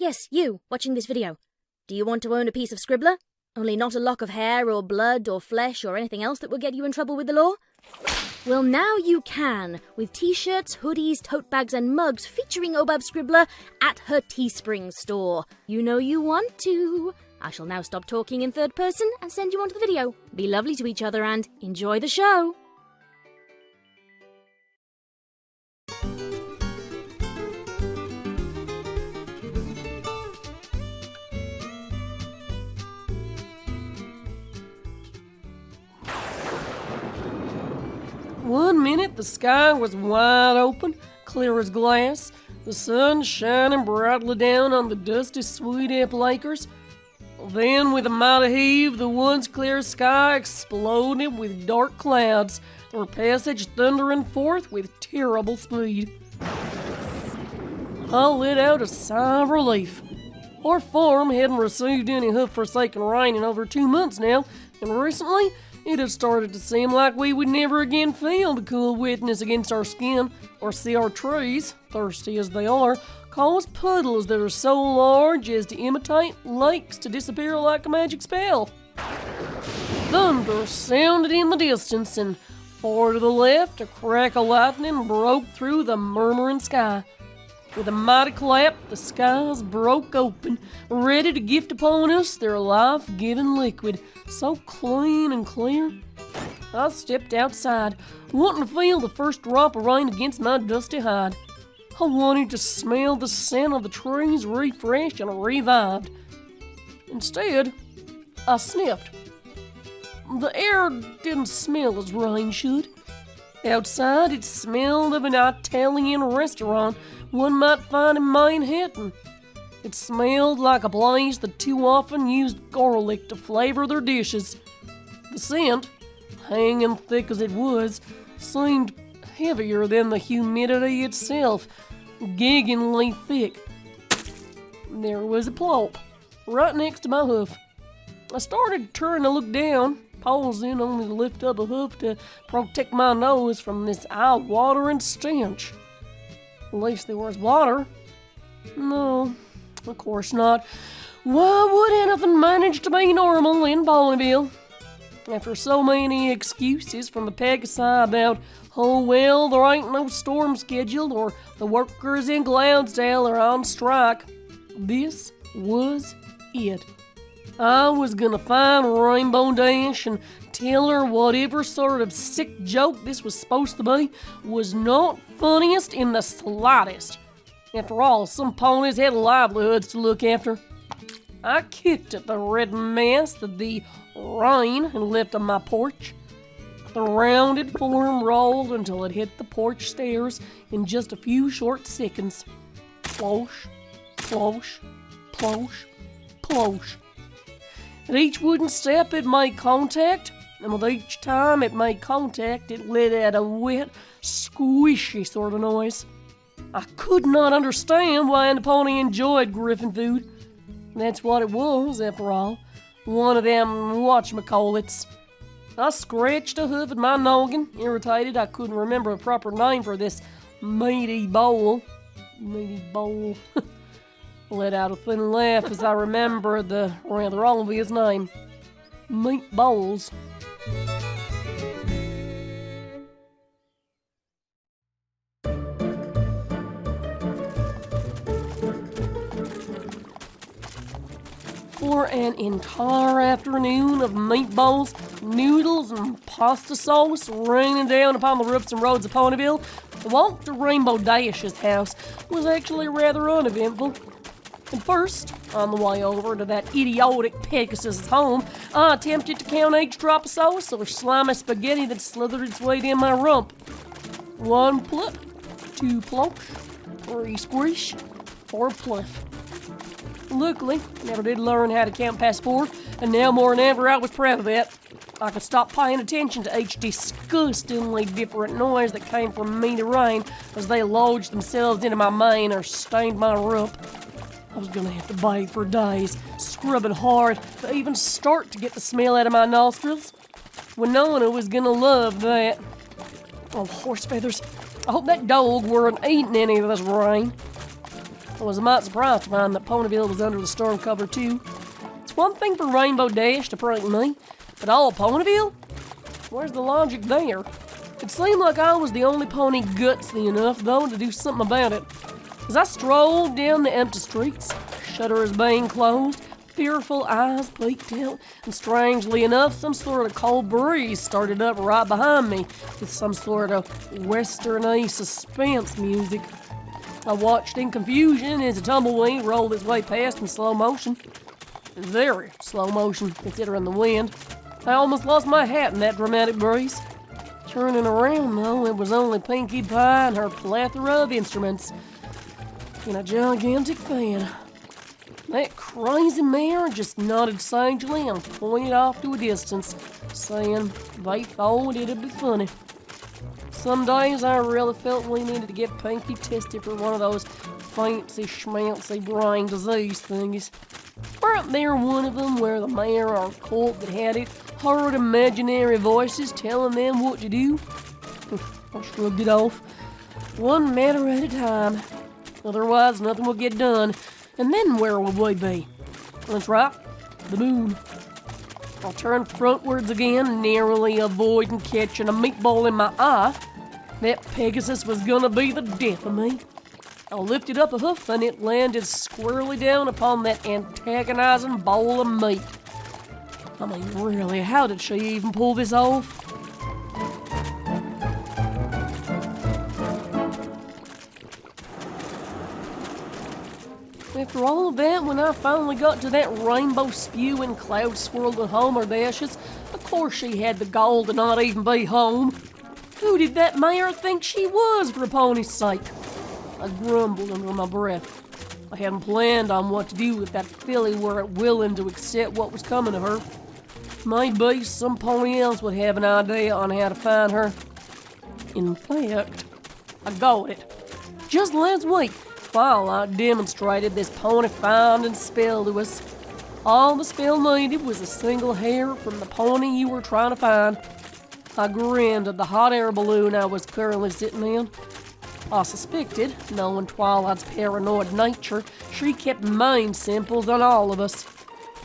Yes, you, watching this video. Do you want to own a piece of Scribbler? Only not a lock of hair or blood or flesh or anything else that will get you in trouble with the law? Well, now you can, with t-shirts, hoodies, tote bags and mugs featuring Obab Scribbler at her Teespring store. You know you want to. I shall now stop talking in third person and send you on to the video. Be lovely to each other and enjoy the show. One minute the sky was wide open, clear as glass, the sun shining brightly down on the dusty sweet apple acres. Then, with a mighty heave, the once clear sky exploded with dark clouds, their passage thundering forth with terrible speed. I let out a sigh of relief. Our farm hadn't received any hoof-forsaken rain in over 2 months now, and recently, it had started to seem like we would never again feel the cool wetness against our skin or see our trees, thirsty as they are, cause puddles that are so large as to imitate lakes to disappear like a magic spell. Thunder sounded in the distance, and far to the left, a crack of lightning broke through the murmuring sky. With a mighty clap, the skies broke open, ready to gift upon us their life-giving liquid, so clean and clear. I stepped outside, wanting to feel the first drop of rain against my dusty hide. I wanted to smell the scent of the trees refreshed and revived. Instead, I sniffed. The air didn't smell as rain should. Outside, it smelled of an Italian restaurant one might find in Manhattan. It smelled like a place that too often used garlic to flavor their dishes. The scent, hanging thick as it was, seemed heavier than the humidity itself, giggingly thick. There was a plop, right next to my hoof. I started to turn to look down, pausing only to lift up a hoof to protect my nose from this eye-watering stench. At least there was water. No, of course not. Why would anything manage to be normal in Ponyville? After so many excuses from the Pegasi about, oh well, there ain't no storm scheduled, or the workers in Cloudsdale are on strike, this was it. I was gonna find Rainbow Dash and tell her whatever sort of sick joke this was supposed to be was not funniest in the slightest. After all, some ponies had livelihoods to look after. I kicked at the red mess that the rain had left on my porch. The rounded form rolled until it hit the porch stairs in just a few short seconds. Plosh, plosh, plosh, plosh. At each wooden step it made contact, and with each time it made contact it let out a wet, squishy sort of noise. I could not understand why the pony enjoyed griffin food. That's what it was, after all. One of them whatchamacallits. I scratched a hoof at my noggin, irritated I couldn't remember a proper name for this meaty bowl. Meaty bowl. Let out a thin laugh as I remembered the rather obvious name. Meatballs. For an entire afternoon of meatballs, noodles, and pasta sauce raining down upon the roofs and roads of Ponyville, the walk to Rainbow Dash's house was actually rather uneventful. At first, on the way over to that idiotic Pegasus's home, I attempted to count each drop of sauce or slimy spaghetti that slithered its way down my rump. 1 pluck, 2 plosh, 3 squish, 4 pluff. Luckily, I never did learn how to count past 4, and now more than ever I was proud of that. I could stop paying attention to each disgustingly different noise that came from meaty rain as they lodged themselves into my mane or stained my rump. I was gonna have to bathe for days, scrubbing hard to even start to get the smell out of my nostrils. Winona was gonna love that. Oh, horse feathers. I hope that dog weren't eating any of this rain. I was a mite surprised to find that Ponyville was under the storm cover too. It's one thing for Rainbow Dash to prank me, but all of Ponyville? Where's the logic there? It seemed like I was the only pony gutsy enough, though, to do something about it. As I strolled down the empty streets, shutters being closed, fearful eyes peeked out, and strangely enough, some sort of cold breeze started up right behind me with some sort of western-y suspense music. I watched in confusion as a tumbleweed rolled its way past in slow motion. Very slow motion, considering the wind. I almost lost my hat in that dramatic breeze. Turning around, though, it was only Pinkie Pie and her plethora of instruments and a gigantic fan. That crazy mare just nodded sagely and pointed off to a distance, saying they thought it'd be funny. Some days I really felt we needed to get Pinkie tested for one of those fancy schmancy brain disease thingies. Weren't there one of them where the mayor or colt that had it heard imaginary voices telling them what to do? I shrugged it off. One matter at a time. Otherwise, nothing will get done. And then where will we be? That's right, the moon. I turned frontwards again, narrowly avoiding catching a meatball in my eye. That Pegasus was gonna be the death of me. I lifted up a hoof and it landed squarely down upon that antagonizing bowl of meat. I mean, really, how did she even pull this off? After all of that, when I finally got to that rainbow spewing, cloud swirling Homer dashes, of course she had the gall to not even be home. Who did that mare think she was, for a pony's sake? I grumbled under my breath. I hadn't planned on what to do if that filly weren't willing to accept what was coming to her. Maybe some pony else would have an idea on how to find her. In fact, I got it. Just last week, Twilight demonstrated this pony finding spell to us. All the spell needed was a single hair from the pony you were trying to find. I grinned at the hot air balloon I was currently sitting in. I suspected, knowing Twilight's paranoid nature, she kept mind samples on all of us.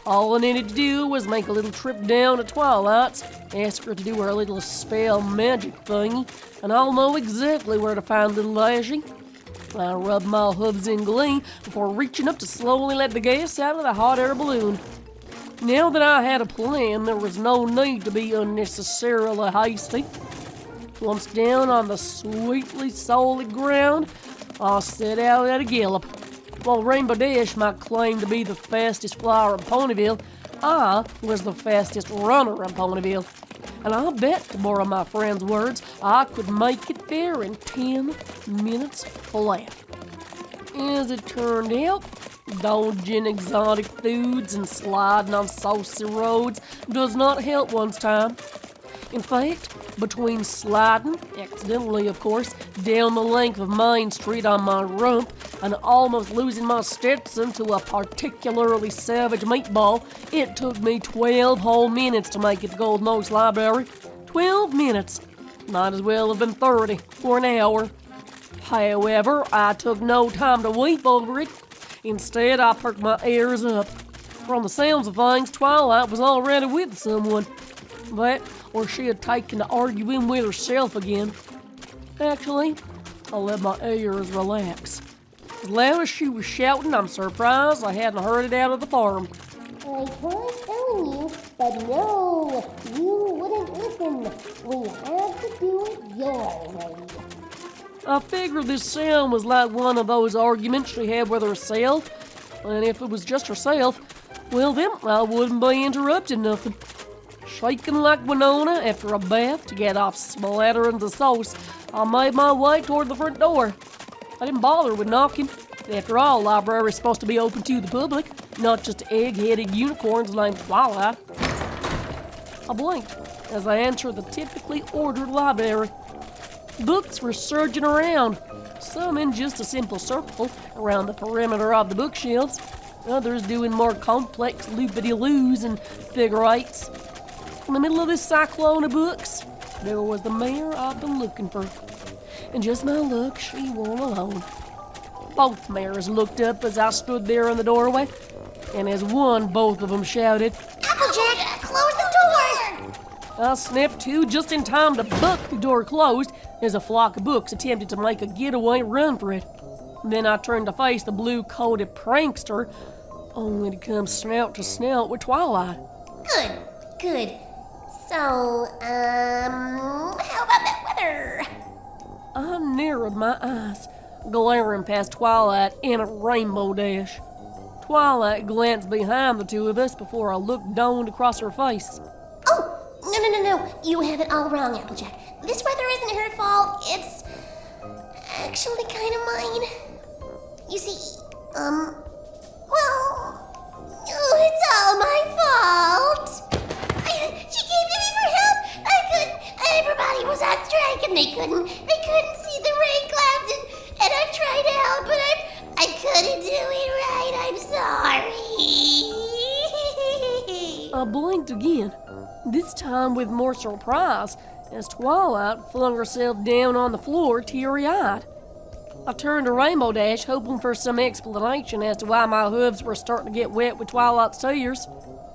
All I needed to do was make a little trip down to Twilight's, ask her to do her little spell magic thingy, and I'll know exactly where to find little Lashy. I rubbed my hooves in glee before reaching up to slowly let the gas out of the hot air balloon. Now that I had a plan, there was no need to be unnecessarily hasty. Once down on the sweetly solid ground, I set out at a gallop. While Rainbow Dash might claim to be the fastest flyer in Ponyville, I was the fastest runner in Ponyville. And I bet, to borrow my friend's words, I could make it there in 10 minutes flat. As it turned out, dodging exotic foods and sliding on saucy roads does not help one's time. In fact, between sliding, accidentally of course, down the length of Main Street on my rump and almost losing my Stetson to a particularly savage meatball, it took me 12 whole minutes to make it to Golden Oaks Library. 12 minutes. Might as well have been 30 or an hour. However, I took no time to weep over it. Instead, I perked my ears up. From the sounds of things, Twilight was already with someone. That, or she had taken to arguing with herself again. Actually, I let my ears relax. As loud as she was shouting, I'm surprised I hadn't heard it out of the farm. I tried telling you, but no, you wouldn't listen. We have to do it your way. I figured this sound was like one of those arguments she had with herself, and if it was just herself, well then I wouldn't be interrupting nothing. Shaking like Winona after a bath to get off splattering the sauce, I made my way toward the front door. I didn't bother with knocking. After all, library's supposed to be open to the public, not just egg-headed unicorns named Twilight. I blinked as I entered the typically ordered library. Books were surging around, some in just a simple circle around the perimeter of the bookshelves, others doing more complex loopity-loos and figure eights. In the middle of this cyclone of books, there was the mare I'd been looking for. And just my luck, she weren't alone. Both mares looked up as I stood there in the doorway, and as one, both of them shouted, Applejack, close the door! I snapped to just in time to buck the door closed as a flock of books attempted to make a getaway run for it. Then I turned to face the blue-coated prankster, only to come snout to snout with Twilight. Good. So, how about that weather? I narrowed my eyes, glaring past Twilight in a rainbow dash. Twilight glanced behind the two of us before I looked down across her face. Oh, no. You have it all wrong, Applejack. This weather isn't her fault. It's actually kind of mine. You see, it's all my fault. She came to me for help. I couldn't. Everybody was on strike, and they couldn't see the rain clouds, and I tried to help, but I couldn't do it right. I'm sorry. I blinked again, this time with more surprise, as Twilight flung herself down on the floor, teary-eyed. I turned to Rainbow Dash, hoping for some explanation as to why my hooves were starting to get wet with Twilight's tears.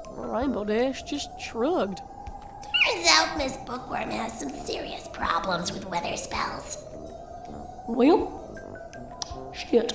Rainbow Dash just shrugged. Turns out Miss Bookworm has some serious problems with weather spells. Well, shit.